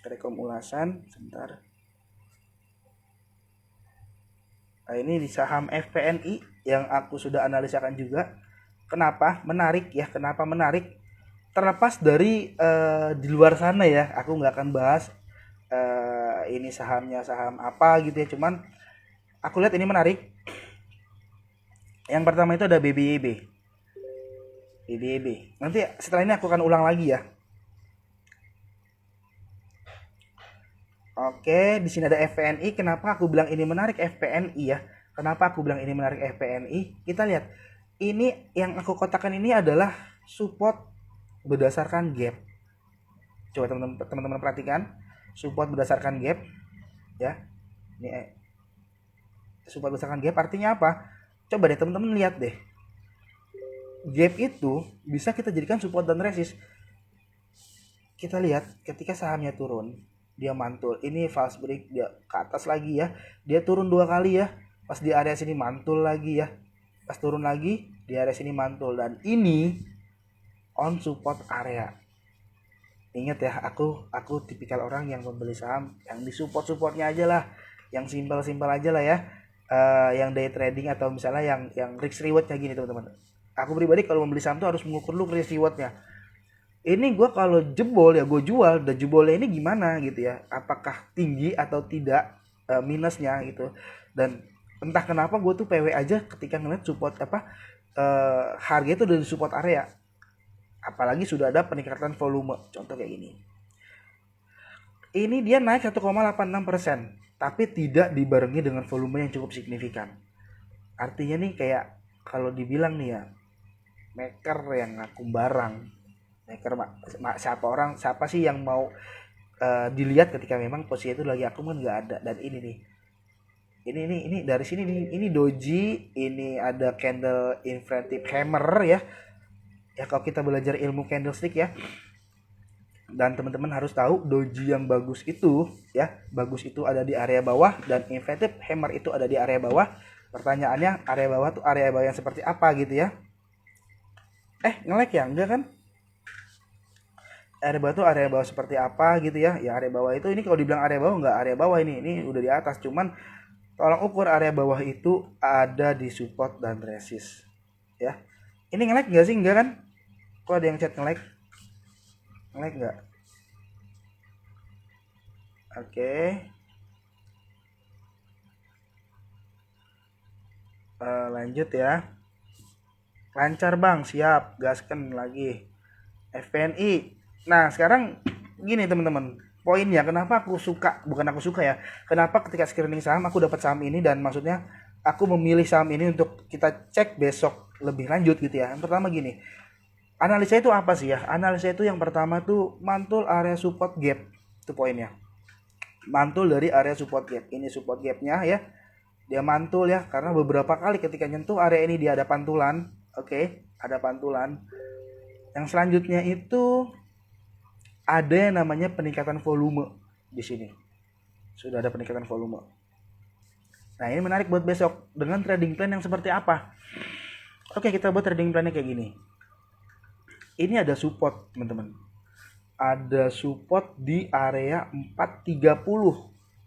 A: Rekom ulasan sebentar. Nah, ini di saham FPNI yang aku sudah analisakan juga. Kenapa menarik ya? Kenapa menarik? Terlepas dari di luar sana ya, aku nggak akan bahas ini sahamnya saham apa gitu ya. Cuman aku lihat ini menarik. Yang pertama itu ada BBYB. BBYB. Nanti setelah ini aku akan ulang lagi ya. Oke, di sini ada FPNI. Kenapa aku bilang ini menarik FPNI ya? Kenapa aku bilang ini menarik FPNI? Kita lihat. Ini yang aku kotakan ini adalah support berdasarkan gap. Coba teman-teman perhatikan. Support berdasarkan gap ya. Ini support berdasarkan gap artinya apa? Coba deh teman-teman lihat deh. Gap itu bisa kita jadikan support dan resist. Kita lihat ketika sahamnya turun, dia mantul. Ini false break, dia ke atas lagi ya. Dia turun 2 kali ya. Pas di area sini mantul lagi ya. Pas turun lagi di area sini mantul, dan ini on support area. Ingat ya, aku tipikal orang yang membeli saham yang di supportnya aja lah, yang simpel aja lah ya. Yang day trading atau misalnya yang risk rewardnya gini teman-teman. Aku pribadi kalau membeli saham tuh harus mengukur dulu risk rewardnya. Ini gue kalau jebol ya gue jual, dan jebolnya ini gimana gitu ya, apakah tinggi atau tidak minusnya gitu. Dan entah kenapa gue tuh PW aja ketika ngeliat support harga itu dari support area, apalagi sudah ada peningkatan volume. Contoh kayak gini, ini dia naik 1,86%, tapi tidak dibarengi dengan volume yang cukup signifikan. Artinya nih kayak kalau dibilang nih ya, maker yang ngaku barang, maker siapa sih yang mau dilihat ketika memang posisi itu lagi aku kan nggak ada. Dan ini nih, ini dari sini nih, ini doji, ini ada candle inverted hammer ya. Ya kalau kita belajar ilmu candlestick ya, dan teman-teman harus tahu doji yang bagus itu ya, bagus itu ada di area bawah, dan inverted hammer itu ada di area bawah. Pertanyaannya, area bawah tuh area bawah yang seperti apa gitu ya. Nge-lag ya? Enggak kan? Area bawah tuh area bawah seperti apa gitu ya. Ya area bawah itu, ini kalau dibilang area bawah enggak area bawah, ini udah di atas. Cuman tolong ukur area bawah itu ada di support dan resist ya. Ini nge-lag enggak sih? Enggak kan? Kok ada yang chat nge-lag? Nge-lag enggak? Oke. Lanjut ya. Lancar bang, siap, gasken lagi. FPNI. Nah sekarang gini teman-teman, poinnya kenapa aku suka, bukan aku suka ya, kenapa ketika screening saham aku dapat saham ini, dan maksudnya aku memilih saham ini untuk kita cek besok lebih lanjut gitu ya. Yang pertama gini, analisa itu apa sih ya? Analisa itu yang pertama tuh mantul area support gap, itu poinnya. Mantul dari area support gap, ini support gapnya ya, dia mantul ya, karena beberapa kali ketika nyentuh area ini dia ada pantulan. Oke, ada pantulan. Yang selanjutnya itu ada yang namanya peningkatan volume di sini. Sudah ada peningkatan volume. Nah ini menarik buat besok dengan trading plan yang seperti apa. Oke, kita buat trading plannya kayak gini. Ini ada support teman-teman, ada support di area 430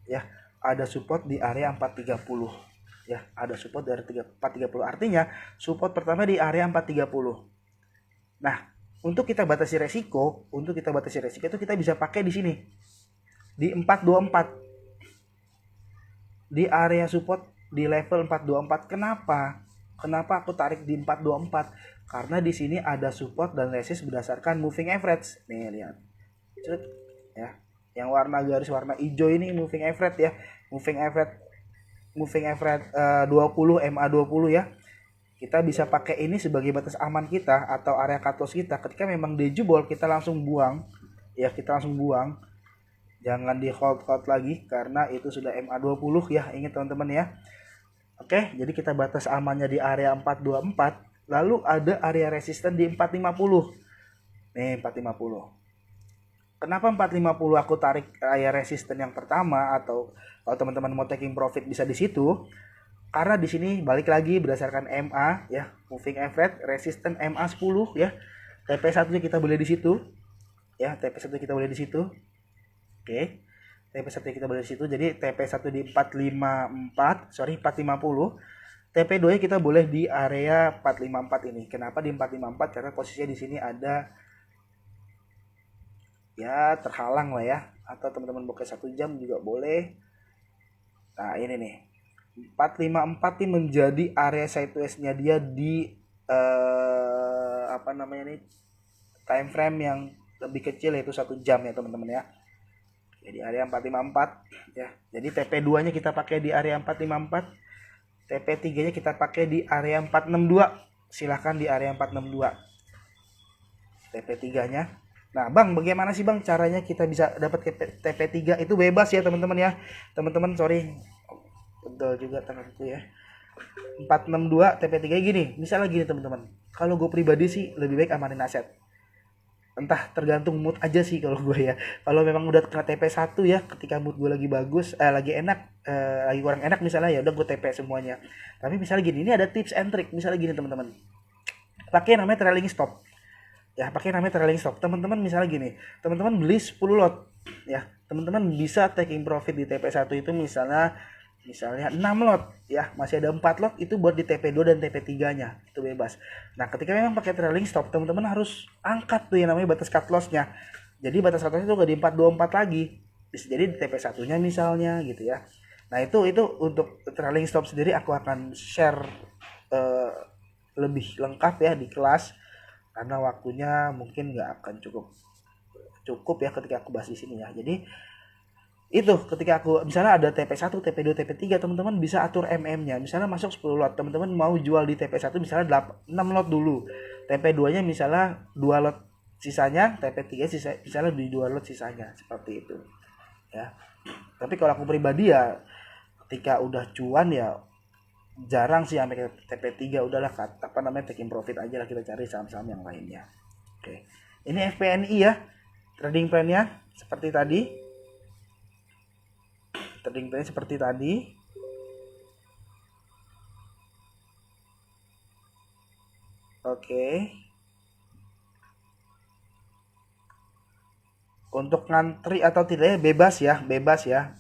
A: ya, ada support di area 430 ya, ada support dari 430, artinya support pertama di area 430. Nah, untuk kita batasi resiko itu kita bisa pakai di sini di 424, di area support di level 424. Kenapa aku tarik di 424? Karena di sini ada support dan resist berdasarkan moving average. Nih lihat. Cut, ya. Yang warna garis warna hijau ini moving average ya. Moving average 20 MA20 ya. Kita bisa pakai ini sebagai batas aman kita atau area cut loss kita. Ketika memang dia jebol, kita langsung buang. Ya, kita langsung buang. Jangan di hold lagi karena itu sudah MA20 ya. Ingat teman-teman ya. Oke, jadi kita batas amannya di area 424, lalu ada area resisten di 450. Nih, 450. Kenapa 450 aku tarik area resisten yang pertama, atau kalau teman-teman mau taking profit bisa di situ? Karena di sini balik lagi berdasarkan MA ya, moving average, resisten MA10 ya. TP1-nya kita boleh di situ. Ya, TP1 kita boleh di situ. Oke. TP1 kita boleh di situ. Jadi TP1 di 450. TP2 kita boleh di area 454 ini. Kenapa di 454? Karena posisinya di sini ada ya terhalang lah ya. Atau teman-teman buka 1 jam juga boleh. Nah, ini nih. 454 ini menjadi area sideways-nya dia di apa namanya nih? Time frame yang lebih kecil, yaitu 1 jam ya, teman-teman ya. Jadi area 454 ya. Jadi TP2-nya kita pakai di area 454. TP3-nya kita pakai di area 462. Silahkan di area 462. TP3-nya. Nah, Bang, bagaimana sih Bang caranya kita bisa dapat TP3? Itu bebas ya, teman-teman ya. Teman-teman, sorry. Betul juga tanganku ya. 462 TP3 gini. Misalnya gini, teman-teman. Kalau gue pribadi sih lebih baik amanin aset. Entah, tergantung mood aja sih kalau gue ya. Kalau memang udah kena TP1 ya, ketika mood gue lagi bagus, lagi enak, lagi kurang enak misalnya, ya udah gue TP semuanya. Tapi misalnya gini, ini ada tips and trick. Misalnya gini teman-teman, pakai namanya trailing stop ya, pakai namanya trailing stop. Teman-teman misalnya gini, teman-teman beli 10 lot ya, teman-teman bisa taking profit di TP1 itu misalnya 6 lot ya, masih ada 4 lot itu buat di TP2 dan TP3-nya, itu bebas. Nah, ketika memang pakai trailing stop, teman-teman harus angkat tuh yang namanya batas cut loss-nya. Jadi batas cut loss itu enggak di 424 lagi. Bisa jadi di TP1-nya misalnya gitu ya. Nah, itu untuk trailing stop sendiri aku akan share lebih lengkap ya di kelas, karena waktunya mungkin nggak akan cukup ya ketika aku bahas di sini ya. Jadi itu ketika aku misalnya ada TP1, TP2, TP3, teman-teman bisa atur MM-nya. Misalnya masuk 10 lot, teman-teman mau jual di TP1 misalnya 6 lot dulu. TP2-nya misalnya 2 lot sisanya, TP3 misalnya di 2 lot sisanya, seperti itu. Ya. Tapi kalau aku pribadi ya ketika udah cuan ya jarang sih sampai TP3, udahlah apa namanya taking profit aja lah, kita cari saham-saham yang lainnya. Oke. Ini FPNI ya. Trading plan-nya seperti tadi. Trading plan seperti tadi. Oke. Untuk ngantri atau tidak bebas ya.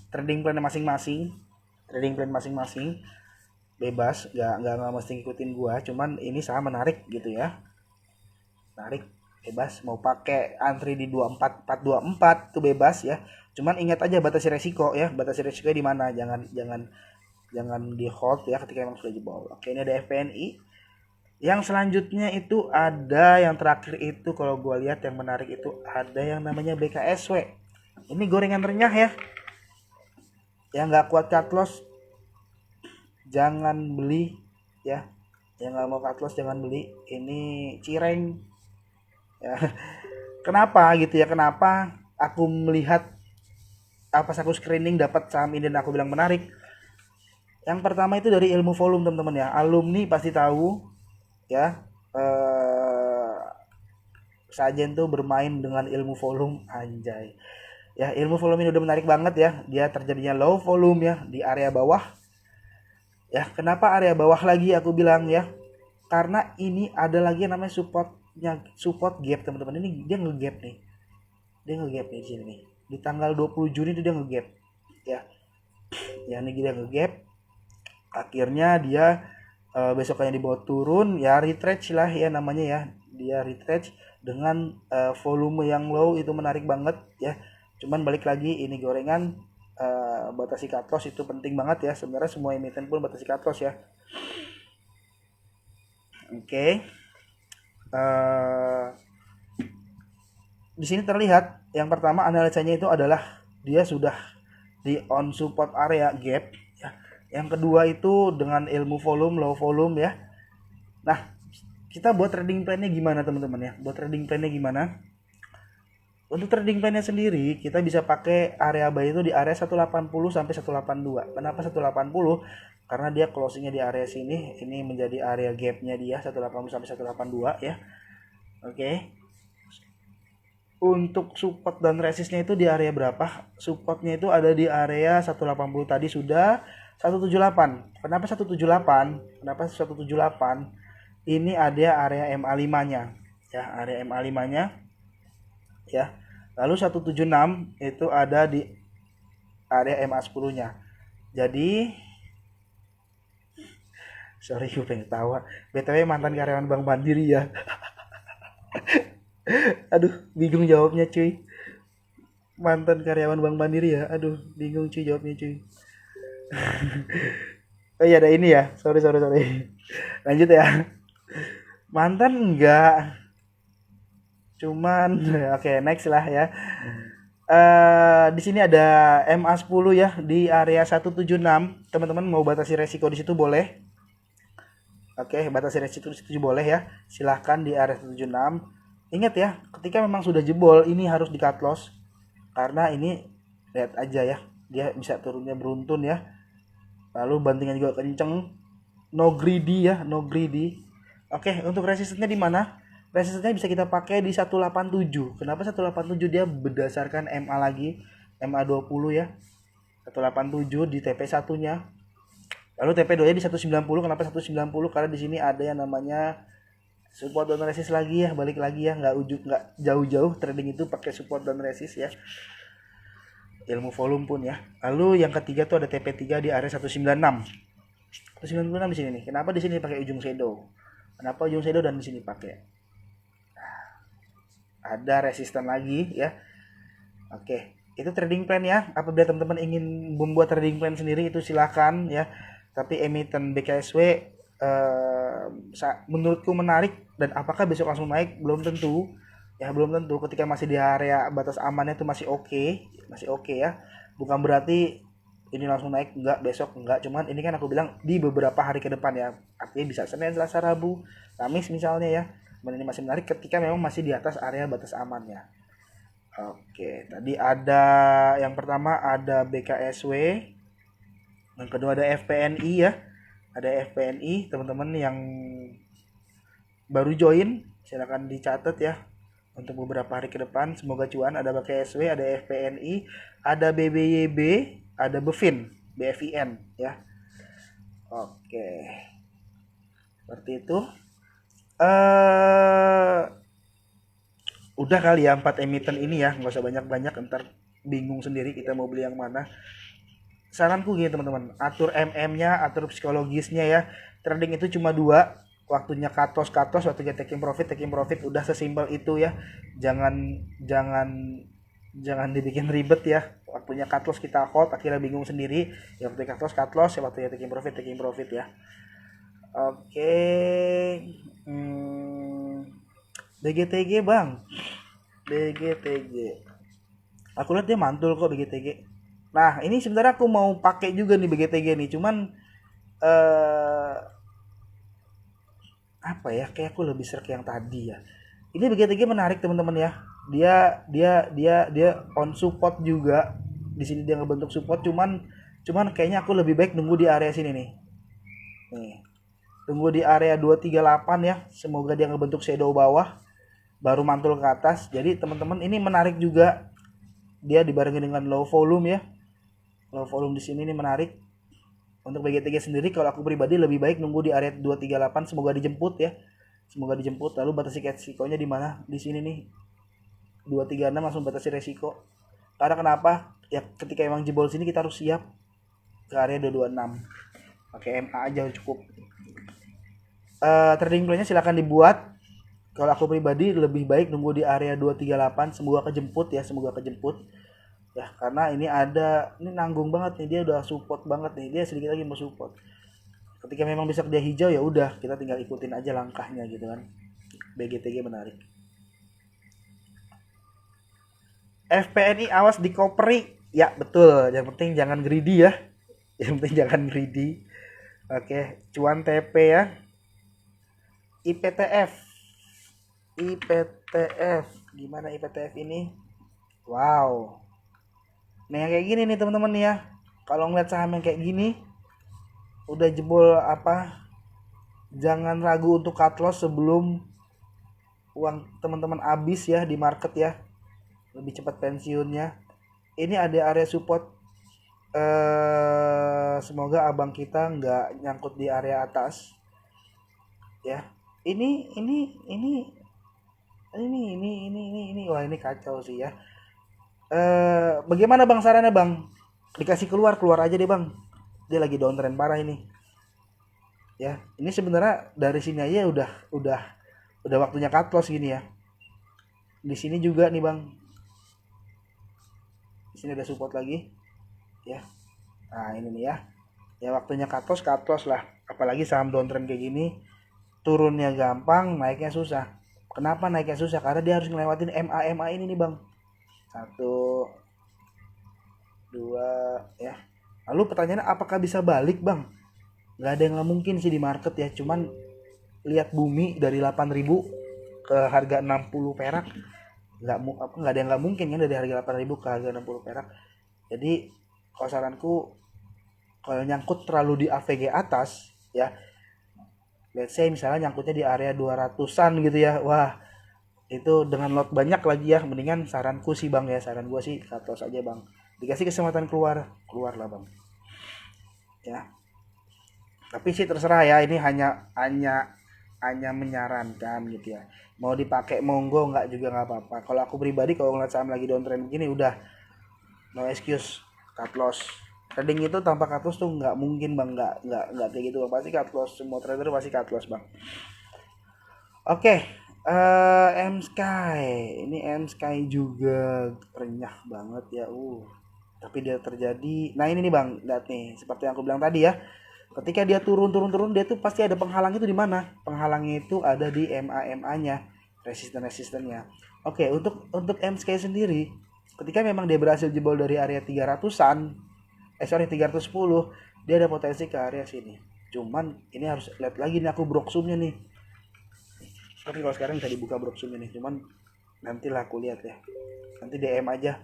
A: Trading plan masing-masing. Bebas, nggak mesti ngikutin gua. Cuman ini sama menarik gitu ya. Menarik, bebas. Mau pakai antri di 24 424 itu bebas ya. Cuman ingat aja batasi resiko ya. Batasi resiko di mana? Jangan di hold ya ketika memang sudah jebol. Oke, ini ada FPNI. Yang selanjutnya itu ada yang terakhir itu, kalau gue lihat yang menarik itu ada yang namanya BKSW. Ini gorengan renyah ya. Yang nggak kuat cut loss jangan beli ya. Yang nggak mau cut loss jangan beli. Ini cireng. Ya. Kenapa gitu ya? Kenapa aku melihat pas aku screening dapat saham ini dan aku bilang menarik? Yang pertama itu dari ilmu volume, teman-teman ya. Alumni pasti tahu ya. Sajen tuh bermain dengan ilmu volume, anjay. Ya, ilmu volume ini udah menarik banget ya. Dia terjadinya low volume ya di area bawah. Ya, kenapa area bawah lagi aku bilang ya? Karena ini ada lagi yang namanya support gap, teman-teman. Ini dia nge-gap nih. Dia nge-gap nih di sini nih. Di tanggal 20 Juni itu dia nge-gap. Ya. Ya ini dia nge-gap. Akhirnya dia besoknya dibawa turun, ya retrench lah ya namanya ya. Dia retrench dengan volume yang low, itu menarik banget ya. Cuman balik lagi, ini gorengan, batasi cut loss itu penting banget ya. Sebenarnya semua emiten pun batasi cut loss ya. Oke. Di sini terlihat yang pertama analisanya itu adalah dia sudah di on support area gap ya. Yang kedua itu dengan ilmu volume, low volume ya. Nah, kita buat trading plan-nya gimana teman-teman ya? Buat trading plan-nya gimana? Untuk trading plan-nya sendiri, kita bisa pakai area buy itu di area 180 sampai 182. Kenapa 180? Karena dia closingnya di area sini, ini menjadi area gap-nya dia 180 sampai 182 ya. Oke. Untuk support dan resistnya itu di area berapa? Supportnya itu ada di area 180 tadi sudah, 178. Kenapa 178? Kenapa 178? Ini ada area MA5-nya. Ya, area MA5-nya ya. Lalu 176 itu ada di area MA10-nya. Jadi sorry gue pengen tawa. BTW mantan karyawan Bank Mandiri ya. Aduh, bingung jawabnya cuy. Mantan karyawan Bank Mandiri ya. Aduh, bingung cuy jawabnya cuy. Oh iya, ada ini ya. Sorry. Lanjut ya. Mantan enggak. Cuman oke, next lah ya. Di sini ada MA10 ya di area 176. Teman-teman mau batasi resiko di situ boleh. Oke, batasi resiko di situ boleh ya. Silahkan di area 176. Ingat ya, ketika memang sudah jebol ini harus di cut loss. Karena ini lihat aja ya, dia bisa turunnya beruntun ya. Lalu bantingan juga kenceng. No greedy ya, no greedy. Oke, untuk resistennya di mana? Resistennya bisa kita pakai di 187. Kenapa 187? Dia berdasarkan MA lagi, MA20 ya. 187 di TP1-nya. Lalu TP2-nya di 190. Kenapa 190? Karena di sini ada yang namanya support dan resist lagi ya, balik lagi ya, nggak jauh-jauh trading itu pakai support dan resist ya. Ilmu volume pun ya. Lalu yang ketiga tuh ada TP3 di area 196. 196 di sini nih. Kenapa di sini pakai ujung shadow? Kenapa ujung shadow dan di sini pakai? Ada resisten lagi ya. Oke, itu trading plan ya. Apabila teman-teman ingin membuat trading plan sendiri itu silakan ya. Tapi emiten BKSW menurutku menarik, dan apakah besok langsung naik belum tentu ya, belum tentu. Ketika masih di area batas amannya itu masih oke ya, bukan berarti ini langsung naik, enggak, besok enggak. Cuman ini kan aku bilang di beberapa hari ke depan ya, artinya bisa Senin, Selasa, Rabu, Kamis misalnya ya. Dan ini masih menarik ketika memang masih di atas area batas amannya. Oke, tadi ada yang pertama ada BKSW, yang kedua ada FPNI ya. Ada FPNI, teman-teman yang baru join silakan dicatat ya untuk beberapa hari ke depan, semoga cuan. Ada BKSW, ada FPNI, ada BBYB, ada BFIN ya. Oke, seperti itu. Udah kali ya 4 emiten ini ya, nggak usah banyak-banyak, ntar bingung sendiri kita mau beli yang mana. Saranku gini teman-teman, atur MM-nya, atur psikologisnya ya. Trading itu cuma 2, waktunya cut loss, waktunya taking profit, udah sesimpel itu ya. Jangan dibikin ribet ya. Waktunya cut loss kita hold, akhirnya bingung sendiri. Ya waktunya cut loss, ya waktunya taking profit ya. Oke. BGTG bang, BGTG. Aku lihat dia mantul kok BGTG. Nah ini sebenarnya aku mau pakai juga nih BGTG nih, cuman apa ya, kayak aku lebih serak yang tadi ya. Ini BGTG menarik teman-teman ya. Dia on support juga. Di sini dia ngebentuk support, cuman kayaknya aku lebih baik nunggu di area sini nih. Nih. Tunggu di area 238 ya. Semoga dia ngebentuk shadow bawah baru mantul ke atas. Jadi teman-teman ini menarik juga. Dia dibarengi dengan low volume ya. Low volume di sini ini menarik Untuk BGTG sendiri kalau aku pribadi lebih baik nunggu di area 238, semoga dijemput ya. Semoga dijemput. Lalu batasi resikonya di mana? Di sini nih. 236 langsung batasi resiko. Karena kenapa? Ya ketika emang jebol sini kita harus siap ke area 226. Pakai MA aja cukup. Trading plan-nya silakan dibuat. Kalau aku pribadi lebih baik nunggu di area 238, semoga kejemput ya, semoga kejemput. Ya, karena ini nanggung banget nih, dia udah support banget nih, dia sedikit lagi mau support. Ketika memang bisa dia hijau ya udah, kita tinggal ikutin aja langkahnya gitu kan. BGTG menarik. FPNI awas di kopri. Ya betul, yang penting jangan greedy ya. Yang penting jangan greedy. Oke, cuan TP ya. IPTF. Gimana IPTF ini? Wow. Nah yang kayak gini nih teman-teman ya. Kalau ngeliat saham yang kayak gini, udah jebol apa? Jangan ragu untuk cut loss sebelum uang teman-teman habis ya di market ya. Lebih cepat pensiunnya. Ini ada area support. Semoga abang kita nggak nyangkut di area atas. Ya. Ini. Wah ini kacau sih ya. Bagaimana bang sarannya bang? Dikasih keluar aja deh bang. Dia lagi downtrend parah ini. Ya, ini sebenarnya dari sini aja udah waktunya cut loss gini ya. Di sini juga nih bang. Di sini ada support lagi. Ya. Nah ini nih ya. Ya waktunya cut loss lah. Apalagi saham downtrend kayak gini, turunnya gampang, naiknya susah. Kenapa naiknya susah? Karena dia harus ngelewatin MA ini nih bang. 1, 2 ya. Lalu pertanyaannya apakah bisa balik bang? Gak ada yang gak mungkin sih di market ya. Cuman lihat bumi dari 8.000 ke harga 60 perak. Gak ada yang gak mungkin kan dari harga 8.000 ke harga 60 perak. Jadi kalau saranku, kalau nyangkut terlalu di AVG atas ya, let's say misalnya nyangkutnya di area 200-an gitu ya. Wah itu dengan lot banyak lagi ya, mendingan saranku sih bang ya, saran gua sih cut loss aja bang. Dikasih kesempatan keluar lah bang ya. Tapi sih terserah ya, ini hanya menyarankan gitu ya. Mau dipakai monggo, nggak juga nggak apa-apa. Kalau aku pribadi kalau ngeliat saham lagi downtrend begini udah no excuse, cut loss. Trading itu tanpa cut loss tuh nggak mungkin bang, nggak kayak gitu bang. Pasti cut loss, semua trader pasti cut loss bang. Oke. M-Sky. Ini M-Sky juga renyah banget ya. Tapi dia terjadi. Nah ini nih bang, lihat nih. Seperti yang aku bilang tadi ya. Ketika dia turun, dia tuh pasti ada penghalang itu di mana? Penghalangnya itu ada di MA-nya, resisten-resistennya. Oke, untuk M-Sky sendiri, ketika memang dia berhasil jebol dari area 300-an, 310, dia ada potensi ke area sini. Cuman ini harus lihat lagi nih aku broksumnya nih. Tapi kalau sekarang bisa dibuka broksum ini, cuman nantilah aku lihat ya. Nanti DM aja.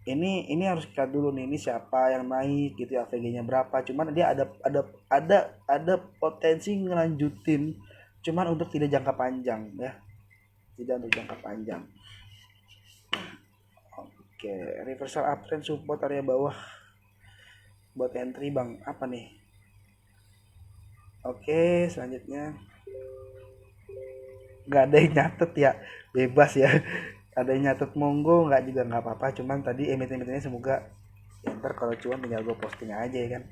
A: Ini harus kita dulu nih, ini siapa yang naik gitu ya, AVG-nya berapa. Cuman dia ada potensi ngelanjutin, cuman untuk tidak jangka panjang ya. Tidak untuk jangka panjang. Oke, reversal uptrend support area bawah buat entry bang. Apa nih? Oke, selanjutnya nggak ada yang nyatet ya, bebas ya. Ada yang nyatet monggo, nggak juga nggak apa-apa. Cuman tadi emiten-emitennya semoga ya, ntar kalau cuan tinggal gue posting aja ya kan.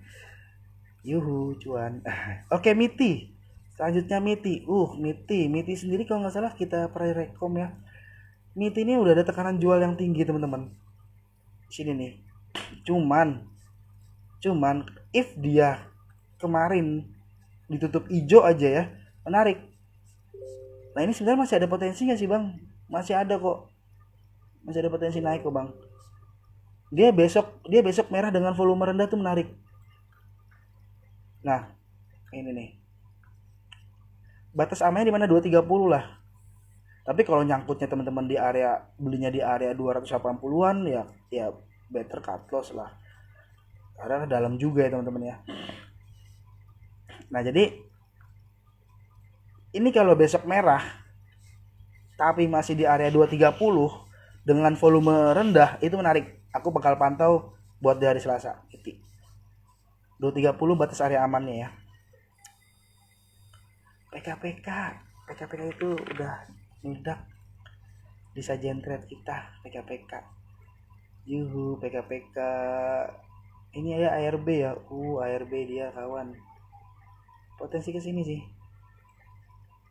A: Yuhu cuan. Oke, MITI selanjutnya. MITI sendiri kalau nggak salah kita pernah rekom ya. MITI ini udah ada tekanan jual yang tinggi teman-teman sini nih. Cuman if dia kemarin ditutup hijau aja ya, menarik. Nah ini sebenarnya masih ada potensi nggak sih bang? Masih ada kok, masih ada potensi naik kok bang. Dia besok merah dengan volume rendah tuh menarik. Nah ini nih, batas amannya di mana? 230 lah. Tapi kalau nyangkutnya teman-teman di area, belinya di area 280-an ya better cut loss lah. Karena dalam juga ya teman-teman ya. Nah jadi ini kalau besok merah tapi masih di area 230 dengan volume rendah, itu menarik. Aku bakal pantau buat di hari Selasa. 230 batas area amannya ya. PK itu udah meledak di sajian trade kita. PK yuhu PK ini ya ARB ya. ARB dia kawan, potensi kesini sih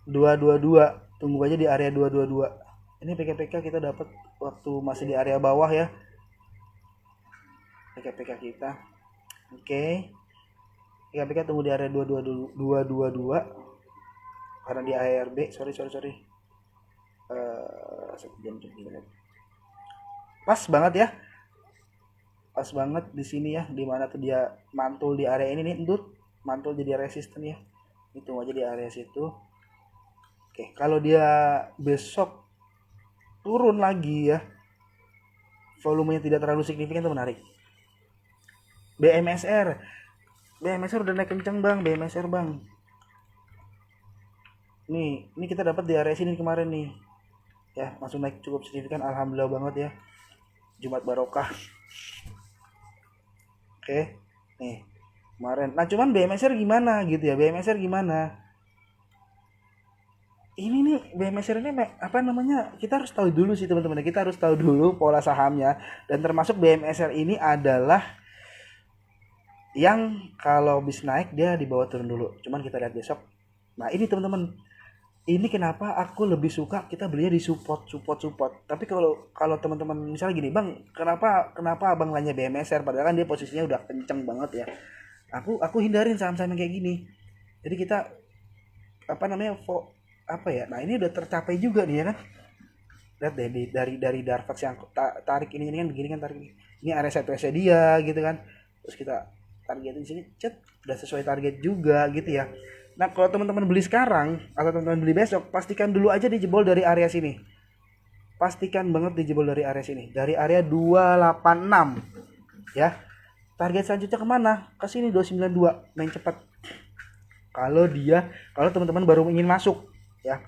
A: 222, tunggu aja di area 222. Ini PK kita dapat waktu masih di area bawah ya. PK kita oke. PK tunggu di area 222 karena di ARB. Sorry pas banget ya, pas banget di sini ya, dimana tuh dia mantul di area ini nih, endut mantul jadi resisten ya. Itu aja di area situ. Oke, kalau dia besok turun lagi ya, volumenya tidak terlalu signifikan, itu menarik. BMSR udah naik kenceng bang. BMSR bang, ini kita dapat di area sini kemarin nih ya, langsung naik cukup signifikan, alhamdulillah banget ya, Jumat barokah. Oke nih kemarin. Nah cuman BMSR gimana gitu ya, ini nih BMSR ini apa namanya, kita harus tahu dulu sih teman-teman, kita harus tahu dulu pola sahamnya. Dan termasuk BMSR ini adalah yang kalau bis naik dia di bawah turun dulu, cuman kita lihat besok. Nah ini teman-teman, ini kenapa aku lebih suka kita belinya di support. Tapi kalau teman-teman misalnya gini bang, kenapa abang nanya BMSR padahal kan dia posisinya udah kenceng banget ya, aku hindarin saham-saham yang kayak gini. Jadi kita apa namanya nah ini udah tercapai juga nih ya kan. Lihat deh dari Darvax yang tarik ini kan begini kan, tarik ini area satu dia gitu kan, terus kita targetin sini udah sesuai target juga gitu ya. Nah kalau teman-teman beli sekarang atau teman-teman beli besok, pastikan dulu aja dijebol dari area sini, pastikan banget dijebol dari area sini, dari area 286 ya. Target selanjutnya kemana? Ke sini 292, main cepat. Kalau teman-teman baru ingin masuk ya,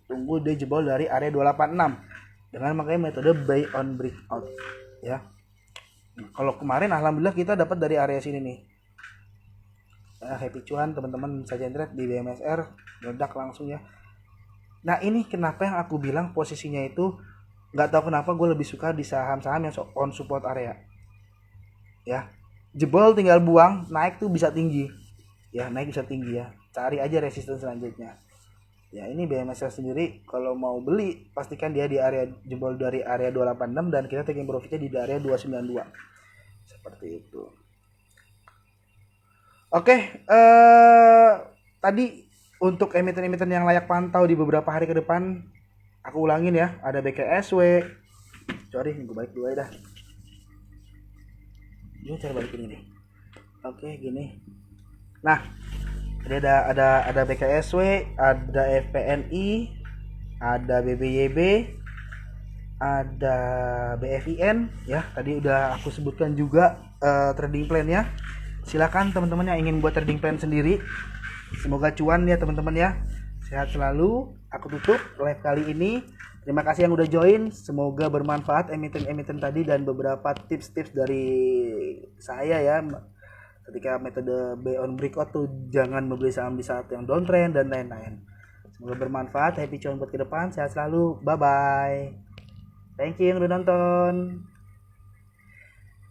A: tunggu dia jebol dari area 286 dengan makanya metode buy on breakout ya. Kalau kemarin alhamdulillah kita dapat dari area sini nih. Happy cuan teman-teman saja trade di BMSR, meledak langsung ya. Nah ini kenapa yang aku bilang posisinya itu nggak tahu kenapa gue lebih suka di saham-saham yang on support area ya. Jebol tinggal buang, naik tuh bisa tinggi ya, cari aja resisten selanjutnya ya. Ini BMSR sendiri kalau mau beli pastikan dia di area jebol dari area 286 dan kita taking profitnya di area 292 seperti itu. Oke, tadi untuk emiten-emiten yang layak pantau di beberapa hari ke depan, aku ulangin ya. Ada BKSW. Sorry, gue balik dulu aja dah. Ini cara balikin ini. Oke, gini. Nah, ini ada BKSW, ada FPNI, ada BBYB, ada BFIN ya. Tadi udah aku sebutkan juga trading plan-nya. Silakan teman-teman yang ingin buat trading plan sendiri. Semoga cuan ya teman-teman ya. Sehat selalu. Aku tutup live kali ini. Terima kasih yang udah join. Semoga bermanfaat emiten-emiten tadi dan beberapa tips-tips dari saya ya. Ketika metode buy on breakout tuh jangan membeli saham di saat yang downtrend dan lain-lain. Semoga bermanfaat. Happy cuan buat ke depan. Sehat selalu. Bye bye. Thank you yang udah nonton.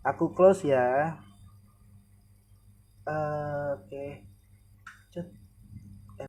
A: Aku close ya. Oke.